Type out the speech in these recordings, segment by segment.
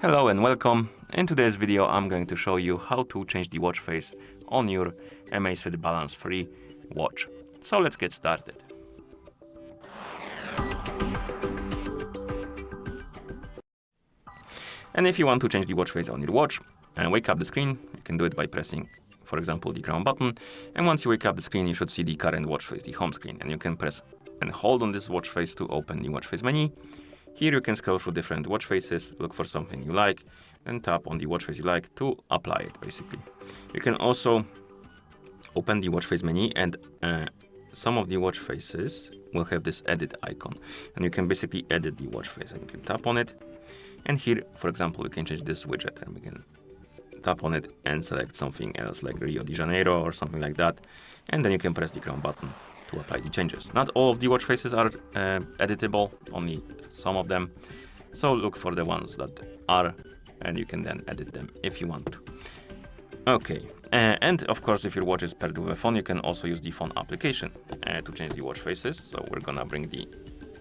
Hello and welcome. In today's video I'm going to show you how to change the watch face on your AMAZFIT Balance 3 watch. So let's get started. And if you want to change the watch face on your watch and wake up the screen, you can do it by pressing, for example, the crown button. And once you wake up the screen, you should see the current watch face, the home screen. And you can press and hold on this watch face to open the watch face menu. Here you can scroll through different watch faces, look for something you like, and tap on the watch face you like to apply it, basically. You can also open the watch face menu, and some of the watch faces will have this edit icon. And you can basically edit the watch face, and you can tap on it. And here, for example, we can change this widget, and we can tap on it and select something else like Rio de Janeiro or something like that. And then you can press the crown button to apply the changes. Not all of the watch faces are editable, only some of them. So look for the ones that are, and you can then edit them if you want to. Okay, and of course, if your watch is paired with a phone, you can also use the phone application to change the watch faces. So we're gonna bring the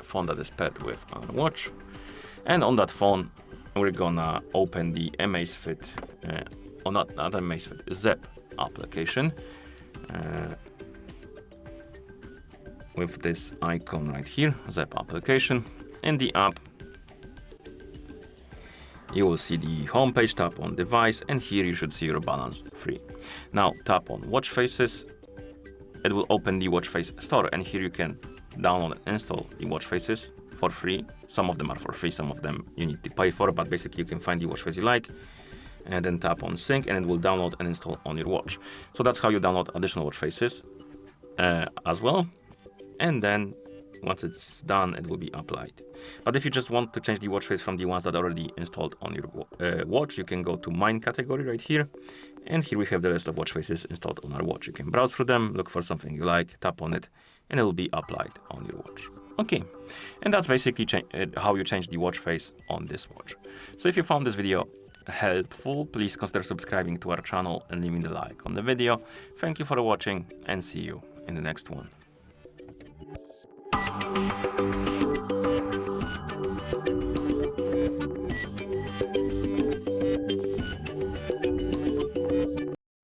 phone that is paired with our watch. And on that phone, we're gonna open the AMAZFIT, or not AMAZFIT, ZEP application. With this icon right here, ZEP application. In the app, you will see the home page, tap on device, and here you should see your Balance 3. Now tap on watch faces. It will open the watch face store, and here you can download and install the watch faces for free. Some of them are for free, some of them you need to pay for, but basically you can find the watch face you like and then tap on sync, and it will download and install on your watch. So that's how you download additional watch faces as well. And then once it's done, it will be applied. But if you just want to change the watch face from the ones that are already installed on your watch, you can go to Mine category right here. And here we have the list of watch faces installed on our watch. You can browse through them, look for something you like, tap on it, and it will be applied on your watch. Okay, and that's basically how you change the watch face on this watch. So if you found this video helpful, please consider subscribing to our channel and leaving the like on the video. Thank you for watching, and see you in the next one.